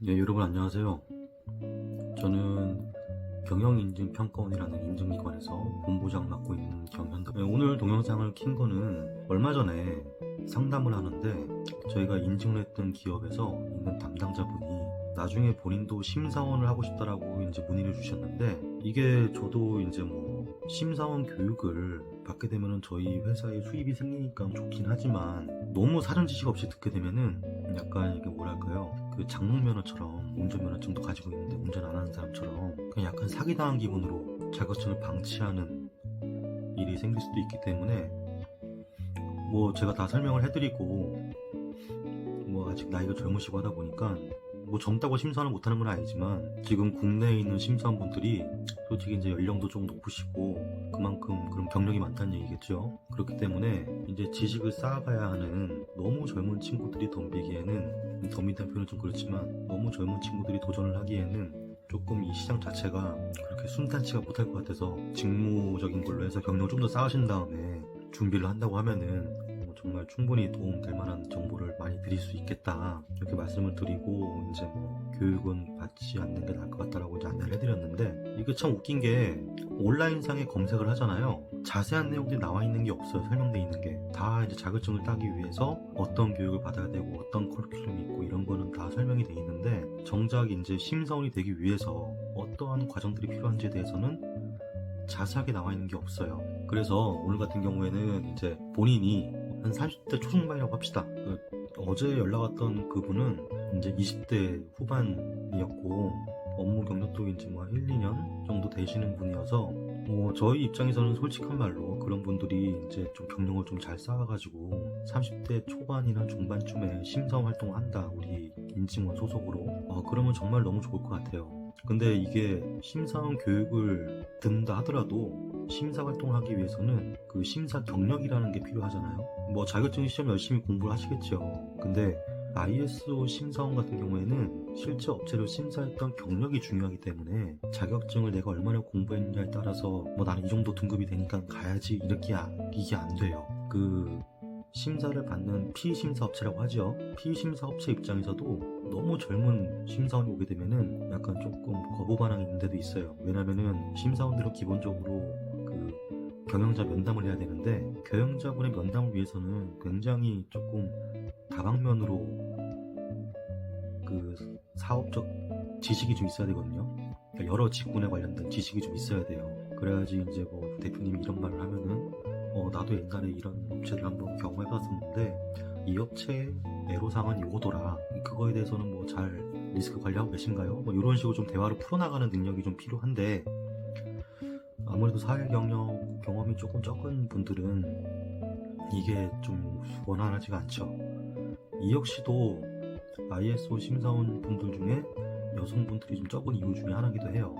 네, 여러분 안녕하세요. 저는 경영인증평가원이라는 인증기관에서 본부장 맡고 있는 경현다. 네, 오늘 동영상을 킨 거는 얼마 전에 상담을 하는데 저희가 인증을 했던 기업에서 있는 담당자분이 나중에 본인도 심사원을 하고 싶다라고 이제 문의를 주셨는데, 이게 저도 이제 뭐 심사원 교육을 받게 되면은 저희 회사에 수입이 생기니까 좋긴 하지만, 너무 사전 지식 없이 듣게 되면은 약간 이게 뭐랄까요, 그 장롱면허처럼 운전면허증도 가지고 있는데 운전 안 하는 사람처럼 그냥 약간 사기당한 기분으로 자격증을 방치하는 일이 생길 수도 있기 때문에, 뭐 제가 다 설명을 해드리고, 뭐 아직 나이가 젊으시고 하다 보니까 뭐 젊다고 심사를 못하는 건 아니지만, 지금 국내에 있는 심사원분들이 솔직히 이제 연령도 좀 높으시고 그만큼 그런 경력이 많다는 얘기겠죠. 그렇기 때문에 이제 지식을 쌓아가야 하는 너무 젊은 친구들이 덤비기에는, 덤빈다는 표현은 좀 그렇지만 너무 젊은 친구들이 도전을 하기에는 조금 이 시장 자체가 그렇게 순탄치가 못할 것 같아서, 직무적인 걸로 해서 경력을 좀 더 쌓으신 다음에 준비를 한다고 하면은 정말 충분히 도움될 만한 정보를 많이 드릴 수 있겠다, 이렇게 말씀을 드리고, 이제 뭐 교육은 받지 않는 게 나을 것 같다라고 이제 안내를 해드렸는데, 이게 참 웃긴 게 온라인상에 검색을 하잖아요. 자세한 내용들이 나와 있는 게 없어요. 설명돼 있는 게 다 이제 자격증을 따기 위해서 어떤 교육을 받아야 되고 어떤 커리큘럼이 있고 이런 거는 다 설명이 돼 있는데, 정작 이제 심사원이 되기 위해서 어떠한 과정들이 필요한지에 대해서는 자세하게 나와 있는 게 없어요. 그래서 오늘 같은 경우에는 이제 본인이 한 30대 초중반이라고 합시다. 어제 연락 왔던 그분은 이제 20대 후반이었고, 업무 경력도 이제 뭐 1, 2년 정도 되시는 분이어서, 저희 입장에서는 솔직한 말로 그런 분들이 이제 좀 경력을 좀 잘 쌓아가지고 30대 초반이나 중반쯤에 심사원 활동을 한다, 우리 인증원 소속으로, 그러면 정말 너무 좋을 것 같아요. 근데 이게 심사원 교육을 듣는다 하더라도 심사 활동을 하기 위해서는 그 심사 경력이라는 게 필요하잖아요. 뭐 자격증 시험 열심히 공부를 하시겠죠. 근데 ISO 심사원 같은 경우에는 실제 업체를 심사했던 경력이 중요하기 때문에, 자격증을 내가 얼마나 공부했느냐에 따라서 뭐 나는 이 정도 등급이 되니까 가야지, 이게 안 돼요. 그 심사를 받는 피심사업체라고 하죠. 피심사업체 입장에서도 너무 젊은 심사원이 오게 되면은 약간 조금 거부 반응이 있는 데도 있어요. 왜냐면은 심사원들은 기본적으로 그 경영자 면담을 해야 되는데, 경영자분의 면담을 위해서는 굉장히 조금 다방면으로 그 사업적 지식이 좀 있어야 되거든요. 그러니까 여러 직군에 관련된 지식이 좀 있어야 돼요. 그래야지 이제 뭐 대표님이 이런 말을 하면은 나도 옛날에 이런 업체를 한번 경험해봤었는데 이 업체의 애로사항은 이거더라, 그거에 대해서는 뭐 잘 리스크 관리하고 계신가요? 뭐 이런 식으로 좀 대화를 풀어나가는 능력이 좀 필요한데, 아무래도 사회 경험이 조금 적은 분들은 이게 좀 원활하지가 않죠. 이 역시도 ISO 심사원 분들 중에 여성분들이 좀 적은 이유 중에 하나이기도 해요.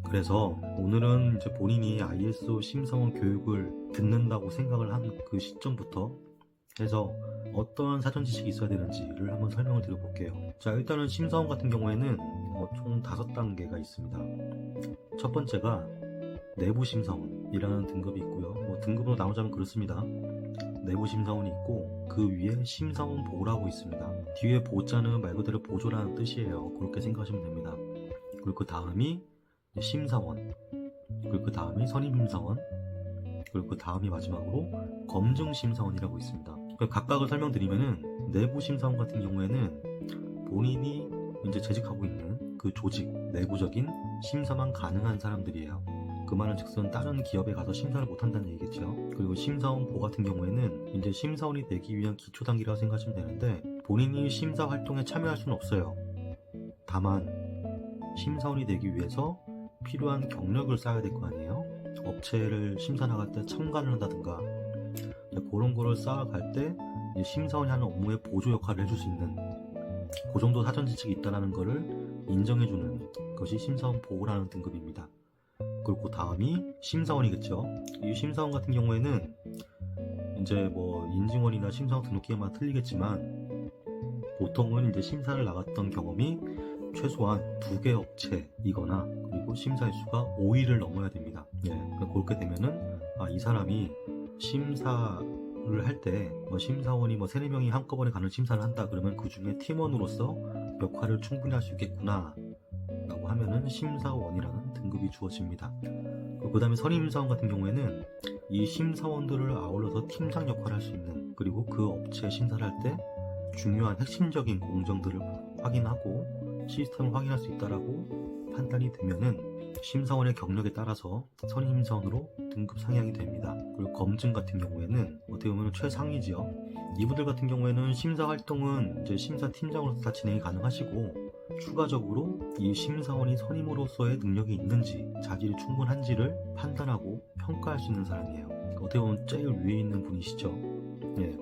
그래서 오늘은 이제 본인이 ISO 심사원 교육을 듣는다고 생각을 한 그 시점부터 해서 어떠한 사전 지식이 있어야 되는지를 한번 설명을 드려볼게요. 자, 일단은 심사원 같은 경우에는 총 5단계가 있습니다. 첫 번째가 내부 심사원이라는 등급이 있고요. 뭐 등급으로 나누자면 그렇습니다. 내부 심사원이 있고, 그 위에 심사원 보라고 있습니다. 뒤에 보자는 말 그대로 보조라는 뜻이에요. 그렇게 생각하시면 됩니다. 그리고 그 다음이 심사원, 그리고 그 다음이 선임심사원, 그리고 그 다음이 마지막으로 검증심사원이라고 있습니다. 각각을 설명드리면은, 내부 심사원 같은 경우에는 본인이 이제 재직하고 있는 그 조직 내부적인 심사만 가능한 사람들이에요. 그 말은 즉슨 다른 기업에 가서 심사를 못한다는 얘기겠죠. 그리고 심사원 보 같은 경우에는 이제 심사원이 되기 위한 기초 단계라고 생각하시면 되는데, 본인이 심사 활동에 참여할 수는 없어요. 다만 심사원이 되기 위해서 필요한 경력을 쌓아야 될 거 아니에요. 업체를 심사 나갈 때 참가를 한다든가, 그런 거를 쌓아갈 때 심사원이 하는 업무에 보조 역할을 해줄 수 있는 그 정도 사전 지식이 있다는 거를 인정해주는 것이 심사원 보호라는 등급입니다. 그리고 그 다음이 심사원이겠죠. 이 심사원 같은 경우에는 이제 뭐 인증원이나 심사원 등록기간마다 틀리겠지만, 보통은 이제 심사를 나갔던 경험이 최소한 2개 업체이거나, 그리고 심사 일수가 5일을 넘어야 됩니다. 그렇게 되면은 이 사람이 심사 심사를 할 때 심사원이 3, 4명이 한꺼번에 가는 심사를 한다 그러면 그 중에 팀원으로서 역할을 충분히 할 수 있겠구나 라고 하면은 심사원이라는 등급이 주어집니다. 그 다음에 선임사원 같은 경우에는 이 심사원들을 아울러서 팀장 역할을 할 수 있는, 그리고 그 업체 심사를 할 때 중요한 핵심적인 공정들을 확인하고 시스템을 확인할 수 있다라고 판단이 되면은 심사원의 경력에 따라서 선임사원으로 등급 상향이 됩니다. 그리고 검증 같은 경우에는 어떻게 보면 최상위지요. 이분들 같은 경우에는 심사 활동은 이제 심사팀장으로서 다 진행이 가능하시고, 추가적으로 이 심사원이 선임으로서의 능력이 있는지, 자질이 충분한지를 판단하고 평가할 수 있는 사람이에요. 어떻게 보면 제일 위에 있는 분이시죠. 예.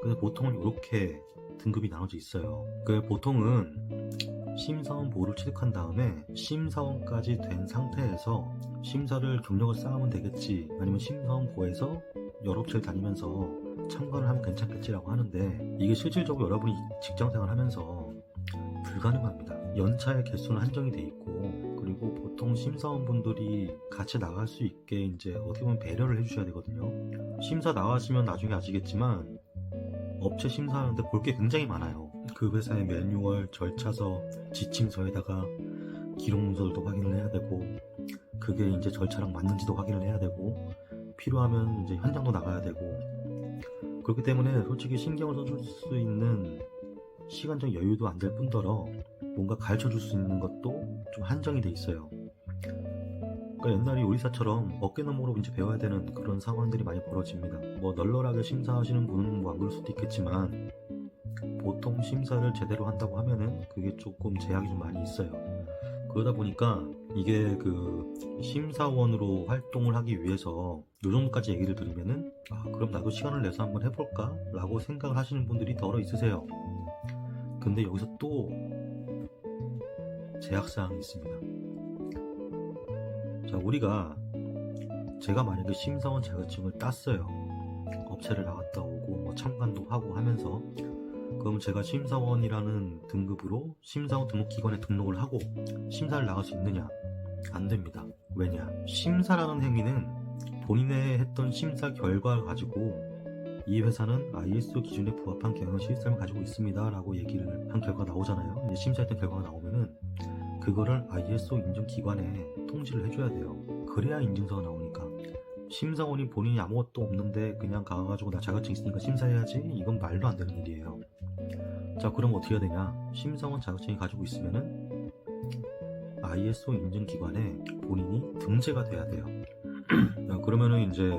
그래서 보통은 이렇게 등급이 나눠져 있어요. 보통은 심사원 보를 취득한 다음에 심사원까지 된 상태에서 심사를 경력을 쌓으면 되겠지, 아니면 심사원 보에서 여러 업체를 다니면서 참관을 하면 괜찮겠지라고 하는데, 이게 실질적으로 여러분이 직장생활 하면서 불가능합니다. 연차의 개수는 한정이 돼 있고, 그리고 보통 심사원분들이 같이 나갈 수 있게 이제 어떻게 보면 배려를 해주셔야 되거든요. 심사 나가시면 나중에 아시겠지만 업체 심사하는데 볼 게 굉장히 많아요. 그 회사의 매뉴얼, 절차서, 지침서에다가 기록 문서들도 확인을 해야 되고, 그게 이제 절차랑 맞는지도 확인을 해야 되고, 필요하면 이제 현장도 나가야 되고, 그렇기 때문에 솔직히 신경을 써줄 수 있는 시간적 여유도 안 될 뿐더러 뭔가 가르쳐 줄 수 있는 것도 좀 한정이 돼 있어요. 그러니까 옛날에 요리사처럼 어깨너머로 이제 배워야 되는 그런 상황들이 많이 벌어집니다. 널널하게 심사하시는 분은 안 그럴 수도 있겠지만, 보통 심사를 제대로 한다고 하면은 그게 조금 제약이 좀 많이 있어요. 그러다 보니까 이게 심사원으로 활동을 하기 위해서 요 정도까지 얘기를 드리면은, 그럼 나도 시간을 내서 한번 해볼까? 라고 생각을 하시는 분들이 더러 있으세요. 근데 여기서 또 제약사항이 있습니다. 자, 제가 만약에 심사원 자격증을 땄어요. 업체를 나갔다 오고 참관도 하고 하면서, 그럼 제가 심사원이라는 등급으로 심사원 등록기관에 등록을 하고 심사를 나갈 수 있느냐? 안 됩니다. 왜냐? 심사라는 행위는 본인의 했던 심사 결과를 가지고 이 회사는 ISO 기준에 부합한 경영 시스템을 가지고 있습니다 라고 얘기를 한 결과가 나오잖아요. 이제 심사했던 결과가 나오면은 그거를 ISO 인증기관에 통지를 해줘야 돼요. 그래야 인증서가 나오니까. 심사원이 본인이 아무것도 없는데 그냥 가가지고 나 자격증 있으니까 심사해야지, 이건 말도 안 되는 일이에요. 자, 그럼 어떻게 해야 되냐? 심사원 자격증이 가지고 있으면은 ISO 인증기관에 본인이 등재가 돼야 돼요. 그러면은 이제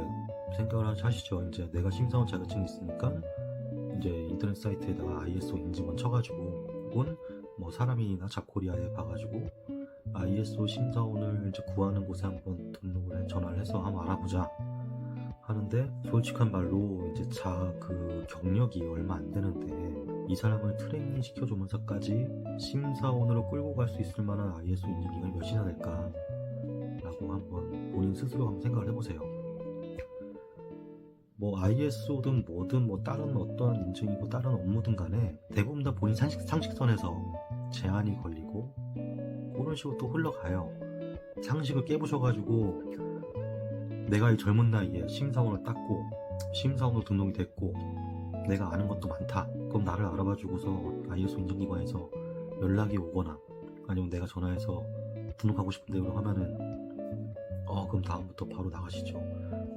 생각을 하시죠. 이제 내가 심사원 자격증이 있으니까 이제 인터넷 사이트에다가 ISO 인증원 쳐가지고, 혹은 사람이나 잡코리아에 봐가지고 ISO 심사원을 이제 구하는 곳에 한번 전화를 해서 한번 알아보자 하는데, 솔직한 말로 이제 경력이 얼마 안 되는데 이 사람을 트레이닝 시켜주면서까지 심사원으로 끌고 갈 수 있을 만한 ISO 인증기간이 몇이나 될까 라고 한번 본인 스스로 한번 생각을 해보세요. ISO든 뭐든 다른 어떤 인증이고 다른 업무든 간에 대부분 다 본인 상식선에서 제한이 걸리고 그런 식으로 또 흘러가요. 상식을 깨부셔가지고 내가 이 젊은 나이에 심사원을 땄고 심사원으로 등록이 됐고 내가 아는 것도 많다, 그럼 나를 알아봐주고서 ISO 인증기관에서 연락이 오거나 아니면 내가 전화해서 등록하고 싶은데 그러고 하면은 그럼 다음부터 바로 나가시죠.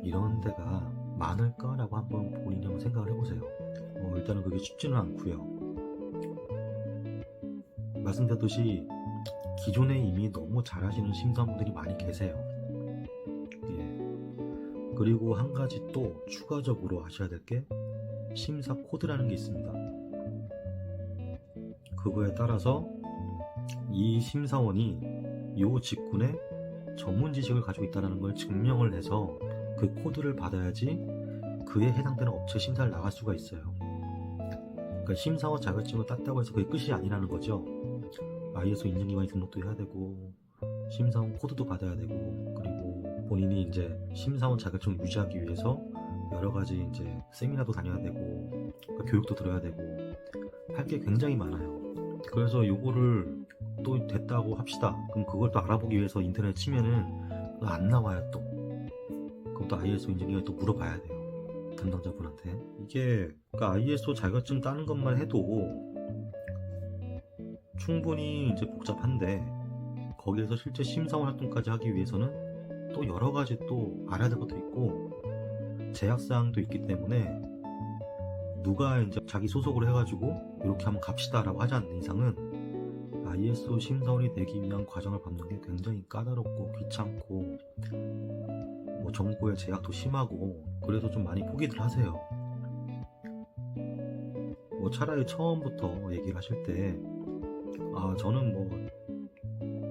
이런 데가 많을까라고 한번 본인이 한번 생각을 해보세요. 일단은 그게 쉽지는 않고요. 말씀드렸듯이 기존에 이미 너무 잘하시는 심사원분들이 많이 계세요. 예. 그리고 한 가지 또 추가적으로 아셔야 될 게 심사 코드라는 게 있습니다. 그거에 따라서 이 심사원이 요 직군에 전문 지식을 가지고 있다는 걸 증명을 해서 그 코드를 받아야지 그에 해당되는 업체 심사를 나갈 수가 있어요. 그러니까 심사원 자격증을 땄다고 해서 그게 끝이 아니라는 거죠. ISO 인증기관에 등록도 해야 되고 심사원 코드도 받아야 되고, 그리고 본인이 이제 심사원 자격증을 유지하기 위해서 여러 가지 이제 세미나도 다녀야 되고 교육도 들어야 되고 할 게 굉장히 많아요. 그래서 요거를 또 됐다고 합시다. 그럼 그걸 또 알아보기 위해서 인터넷 치면은 안 나와요 또. 그럼 또 ISO 인증기관에 또 물어봐야 돼요. 담당자분한테. 이게 그러니까 ISO 자격증 따는 것만 해도 충분히 이제 복잡한데 거기에서 실제 심사원 활동까지 하기 위해서는 또 여러 가지 또 알아야 될 것도 있고 제약사항도 있기 때문에 누가 이제 자기 소속으로 해가지고 이렇게 한번 갑시다 라고 하지 않는 이상은 ISO 심사원이 되기 위한 과정을 밟는 게 굉장히 까다롭고 귀찮고 뭐 정보의 제약도 심하고 그래서 좀 많이 포기들 하세요. 뭐 차라리 처음부터 얘기를 하실 때 저는 뭐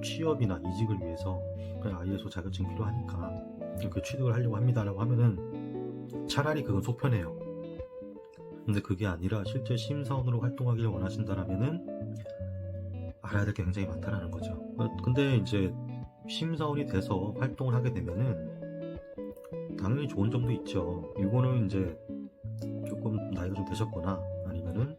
취업이나 이직을 위해서 그냥 ISO 자격증 필요하니까 이렇게 취득을 하려고 합니다 라고 하면은 차라리 그건 속편해요. 근데 그게 아니라 실제 심사원으로 활동하기를 원하신다라면은 알아야 될 게 굉장히 많다라는 거죠. 근데 이제 심사원이 돼서 활동을 하게 되면은 당연히 좋은 점도 있죠. 이거는 이제 조금 나이가 좀 되셨거나 아니면은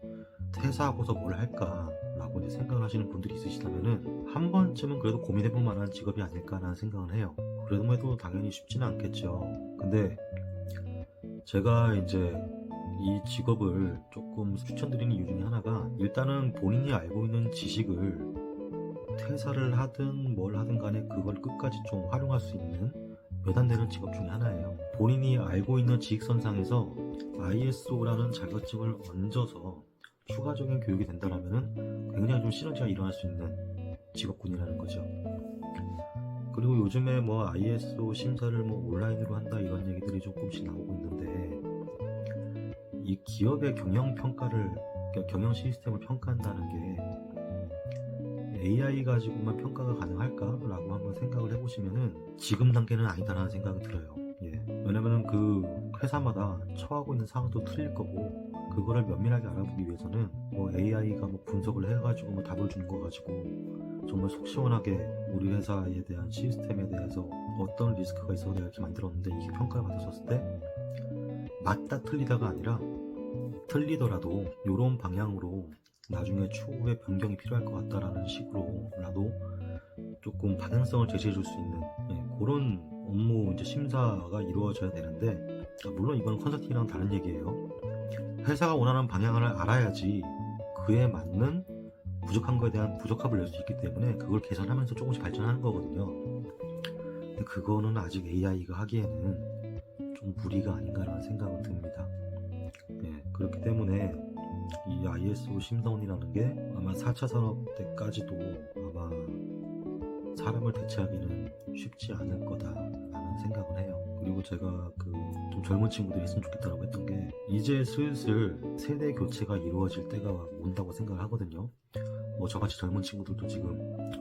퇴사하고서 뭘 할까 라고 이제 생각을 하시는 분들이 있으시다면은 한 번쯤은 그래도 고민해볼 만한 직업이 아닐까라는 생각을 해요. 그래도 당연히 쉽지는 않겠죠. 근데 제가 이제 이 직업을 조금 추천드리는 이유 중에 하나가 일단은 본인이 알고 있는 지식을 퇴사를 하든 뭘 하든 간에 그걸 끝까지 좀 활용할 수 있는 외단되는 직업 중에 하나예요. 본인이 알고 있는 지식선상에서 ISO라는 자격증을 얹어서 추가적인 교육이 된다면 굉장히 좀 시너지가 일어날 수 있는 직업군이라는 거죠. 그리고 요즘에 뭐 ISO 심사를 뭐 온라인으로 한다 이런 얘기들이 조금씩 나오고 있는데 이 기업의 경영평가를 그러니까 경영 시스템을 평가한다는 게 AI 가지고만 평가가 가능할까라고 한번 생각을 해보시면은 지금 단계는 아니다라는 생각이 들어요. 왜냐면은 그 회사마다 처하고 있는 상황도 틀릴 거고 그거를 면밀하게 알아보기 위해서는 뭐 AI가 뭐 분석을 해가지고 뭐 답을 주는 거 가지고 정말 속 시원하게 우리 회사에 대한 시스템에 대해서 어떤 리스크가 있어서 내가 이렇게 만들었는데 이게 평가를 받았었을 때 맞다 틀리다가 아니라 틀리더라도 이런 방향으로 나중에 추후에 변경이 필요할 것 같다라는 식으로라도 조금 방향성을 제시해 줄 수 있는 그런 업무 이제 심사가 이루어져야 되는데 물론 이건 컨설팅이랑 다른 얘기예요. 회사가 원하는 방향을 알아야지 그에 맞는 부족한 거에 대한 부적합을 낼 수 있기 때문에 그걸 개선하면서 조금씩 발전하는 거거든요. 근데 그거는 아직 AI가 하기에는 좀 무리가 아닌가라는 생각은 듭니다. 그렇기 때문에 이 ISO 심사원이라는 게 아마 4차 산업 때까지도 아마 사람을 대체하기는 쉽지 않을 거다라는 생각을 해요. 그리고 제가 좀 젊은 친구들이 있으면 좋겠다라고 했던 게 이제 슬슬 세대 교체가 이루어질 때가 온다고 생각을 하거든요. 뭐 저같이 젊은 친구들도 지금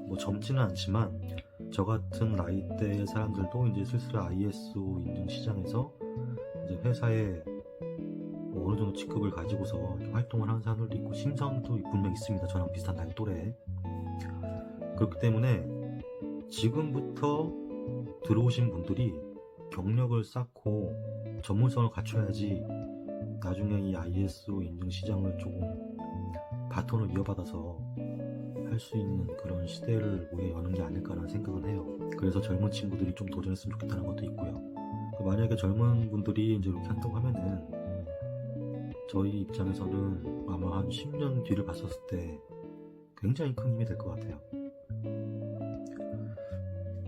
뭐 젊지는 않지만 저 같은 나이대의 사람들도 이제 슬슬 ISO 인증 시장에서 이제 회사에 뭐 어느 정도 직급을 가지고서 활동을 하는 사람들도 있고 심사원도 분명 있습니다. 저랑 비슷한 나이 또래. 그렇기 때문에 지금부터 들어오신 분들이 경력을 쌓고 전문성을 갖춰야지 나중에 이 ISO 인증 시장을 조금 바톤을 이어받아서 할 수 있는 그런 시대를 우리가 여는 게 아닐까라는 생각은 해요. 그래서 젊은 친구들이 좀 도전했으면 좋겠다는 것도 있고요. 만약에 젊은 분들이 이제 이렇게 한다고 하면은 저희 입장에서는 아마 한 10년 뒤를 봤었을 때 굉장히 큰 힘이 될 것 같아요.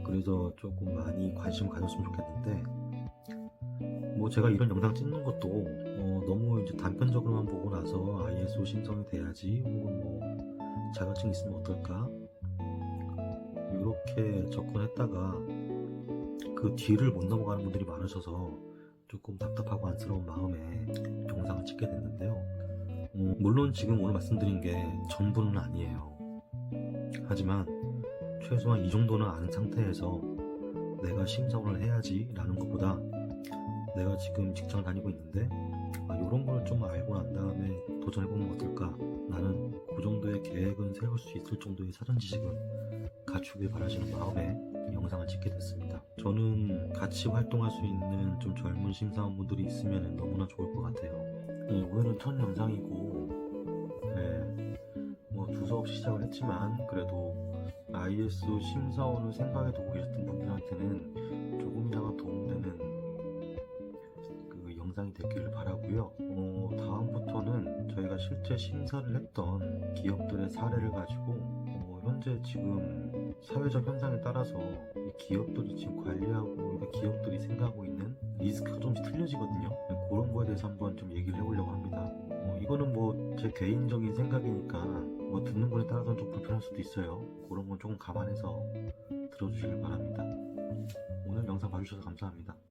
그래서 조금 많이 관심을 가졌으면 좋겠는데 뭐 제가 이런 영상 찍는 것도 너무 이제 단편적으로만 보고 나서 ISO 신청이 돼야지 혹은 뭐 자격증이 있으면 어떨까 이렇게 접근했다가 그 뒤를 못 넘어가는 분들이 많으셔서 조금 답답하고 안쓰러운 마음에 영상을 찍게 됐는데요. 물론 지금 오늘 말씀드린 게 전부는 아니에요. 하지만 최소한 이 정도는 아는 상태에서 내가 심사원을 해야지 라는 것보다 내가 지금 직장을 다니고 있는데 이런 걸 좀 알고 난 다음에 도전해보면 어떨까, 나는 그 정도의 계획은 세울 수 있을 정도의 사전 지식은 갖추길 바라시는 마음에 영상을 찍게 됐습니다. 저는 같이 활동할 수 있는 좀 젊은 심사원분들이 있으면 너무나 좋을 것 같아요. 오늘은 첫 영상이고 뭐 두서없이 시작을 했지만 그래도 ISO 심사원을 생각해 두고 계셨던 분들한테는 조금이나마 도움되는 그 영상이 되기를 바라고요. 다음부터는 저희가 실제 심사를 했던 기업들의 사례를 가지고 현재 지금 사회적 현상에 따라서 이 기업들이 지금 관리하고 이 기업들이 생각하고 있는 리스크가 조금씩 틀려지거든요. 그런 거에 대해서 한번 좀 얘기를 해보려고 합니다. 이거는 뭐 제 개인적인 생각이니까 뭐 듣는 거에 따라서는 좀 불편할 수도 있어요. 그런 건 조금 감안해서 들어주시길 바랍니다. 오늘 영상 봐주셔서 감사합니다.